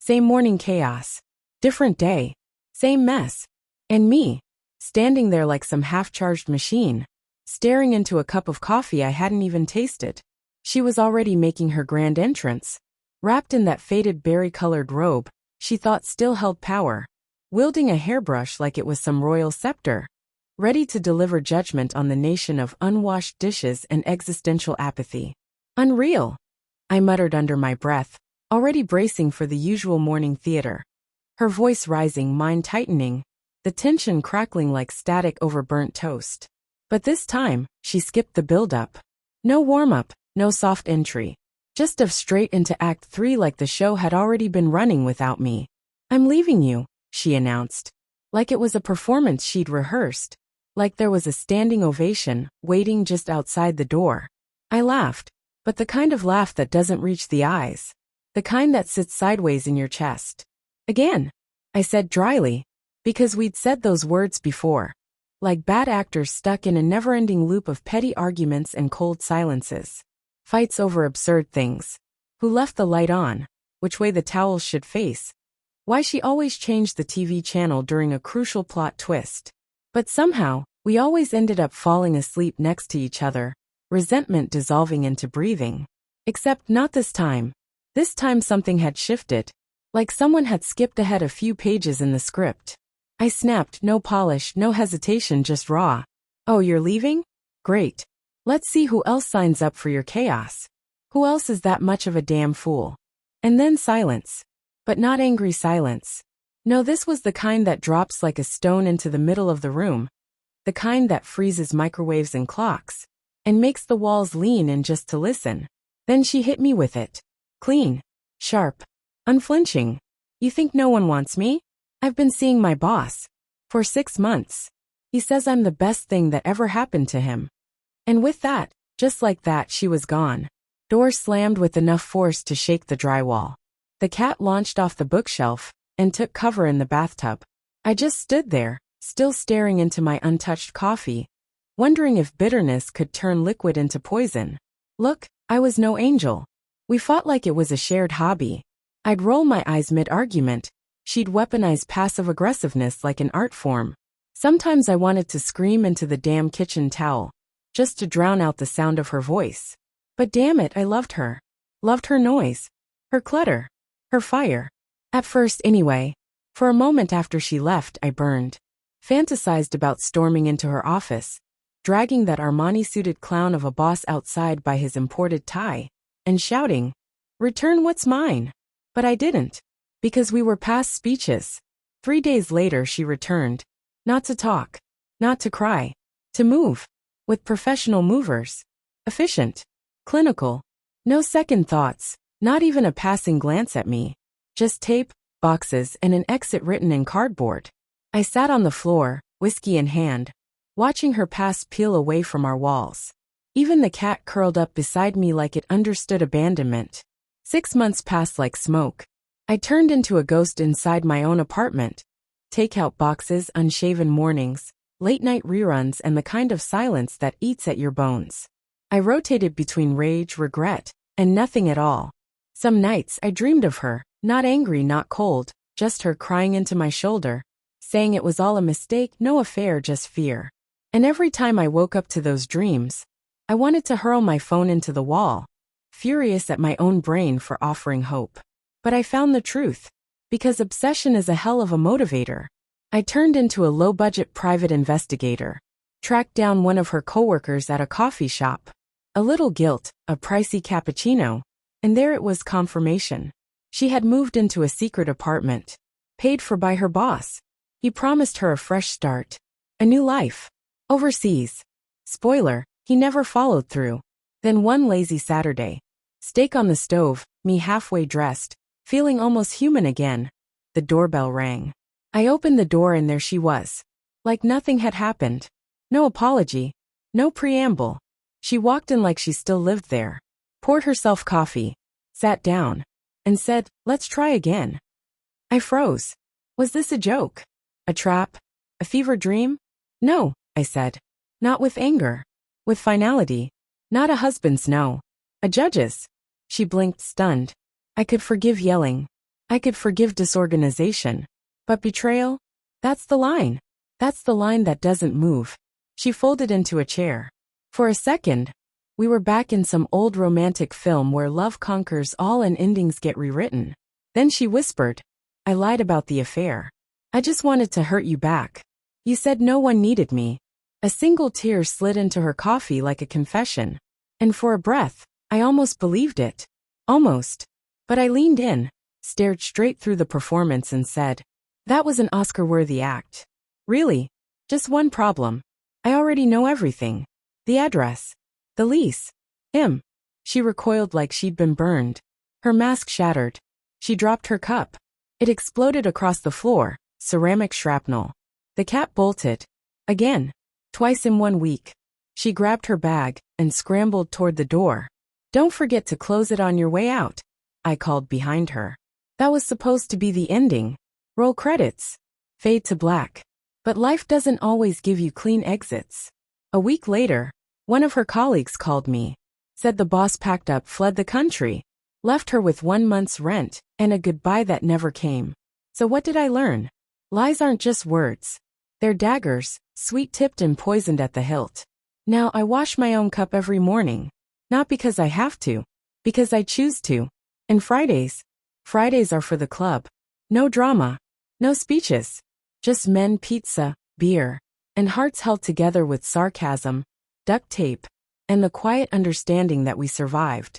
Same morning chaos. Different day. Same mess. And me, standing there like some half-charged machine, staring into a cup of coffee I hadn't even tasted. She was already making her grand entrance. Wrapped in that faded berry-colored robe, she thought still held power, wielding a hairbrush like it was some royal scepter, ready to deliver judgment on the nation of unwashed dishes and existential apathy. Unreal, I muttered under my breath, already bracing for the usual morning theater. Her voice rising, mind tightening, the tension crackling like static over burnt toast. But this time, she skipped the build-up. No warm-up, no soft entry. Just dove straight into Act 3 like the show had already been running without me. I'm leaving you, she announced. Like it was a performance she'd rehearsed. Like there was a standing ovation, waiting just outside the door. I laughed, but the kind of laugh that doesn't reach the eyes. The kind that sits sideways in your chest. Again, I said dryly, because we'd said those words before. Like bad actors stuck in a never-ending loop of petty arguments and cold silences. Fights over absurd things. Who left the light on? Which way the towels should face? Why she always changed the TV channel during a crucial plot twist. But somehow, we always ended up falling asleep next to each other, resentment dissolving into breathing. Except not this time. This time something had shifted. Like someone had skipped ahead a few pages in the script. I snapped, no polish, no hesitation, just raw. Oh, you're leaving? Great. Let's see who else signs up for your chaos. Who else is that much of a damn fool? And then silence. But not angry silence. No, this was the kind that drops like a stone into the middle of the room. The kind that freezes microwaves and clocks. And makes the walls lean in just to listen. Then she hit me with it. Clean. Sharp. Unflinching. You think no one wants me? I've been seeing my boss. For 6 months. He says I'm the best thing that ever happened to him. And with that, just like that, she was gone. Door slammed with enough force to shake the drywall. The cat launched off the bookshelf and took cover in the bathtub. I just stood there, still staring into my untouched coffee, wondering if bitterness could turn liquid into poison. Look, I was no angel. We fought like it was a shared hobby. I'd roll my eyes mid-argument. She'd weaponize passive-aggressiveness like an art form. Sometimes I wanted to scream into the damn kitchen towel, just to drown out the sound of her voice. But damn it, I loved her. Loved her noise. Her clutter. Her fire. At first anyway. For a moment after she left, I burned. Fantasized about storming into her office, dragging that Armani-suited clown of a boss outside by his imported tie, and shouting, "Return what's mine." But I didn't. Because we were past speeches. 3 days later she returned. Not to talk. Not to cry. To move. With professional movers. Efficient. Clinical. No second thoughts. Not even a passing glance at me. Just tape, boxes, and an exit written in cardboard. I sat on the floor, whiskey in hand, watching her past peel away from our walls. Even the cat curled up beside me like it understood abandonment. 6 months passed like smoke. I turned into a ghost inside my own apartment. Takeout boxes, unshaven mornings, late-night reruns, and the kind of silence that eats at your bones. I rotated between rage, regret, and nothing at all. Some nights I dreamed of her, not angry, not cold, just her crying into my shoulder, saying it was all a mistake, no affair, just fear. And every time I woke up to those dreams, I wanted to hurl my phone into the wall, furious at my own brain for offering hope. But I found the truth. Because obsession is a hell of a motivator. I turned into a low-budget private investigator. Tracked down one of her coworkers at a coffee shop. A little guilt, a pricey cappuccino. And there it was, confirmation. She had moved into a secret apartment. Paid for by her boss. He promised her a fresh start. A new life. Overseas. Spoiler, he never followed through. Then one lazy Saturday. Steak on the stove, me halfway dressed. Feeling almost human again. The doorbell rang. I opened the door and there she was. Like nothing had happened. No apology. No preamble. She walked in like she still lived there. Poured herself coffee. Sat down. And said, "Let's try again." I froze. Was this a joke? A trap? A fever dream? No, I said. Not with anger. With finality. Not a husband's no. A judge's. She blinked, stunned. I could forgive yelling. I could forgive disorganization. But betrayal? That's the line. That's the line that doesn't move. She folded into a chair. For a second, we were back in some old romantic film where love conquers all and endings get rewritten. Then she whispered, I lied about the affair. I just wanted to hurt you back. You said no one needed me. A single tear slid into her coffee like a confession. And for a breath, I almost believed it. Almost. But I leaned in, stared straight through the performance and said, that was an Oscar-worthy act. Really? Just one problem. I already know everything. The address. The lease. Him. She recoiled like she'd been burned. Her mask shattered. She dropped her cup. It exploded across the floor, ceramic shrapnel. The cat bolted. Again. Twice in 1 week. She grabbed her bag and scrambled toward the door. Don't forget to close it on your way out, I called behind her. That was supposed to be the ending. Roll credits. Fade to black. But life doesn't always give you clean exits. A week later, one of her colleagues called me. Said the boss packed up, fled the country. Left her with 1 month's rent and a goodbye that never came. So what did I learn? Lies aren't just words. They're daggers, sweet-tipped and poisoned at the hilt. Now I wash my own cup every morning. Not because I have to. Because I choose to. And Fridays are for the club. No drama. No speeches. Just men, pizza, beer, and hearts held together with sarcasm, duct tape, and the quiet understanding that we survived.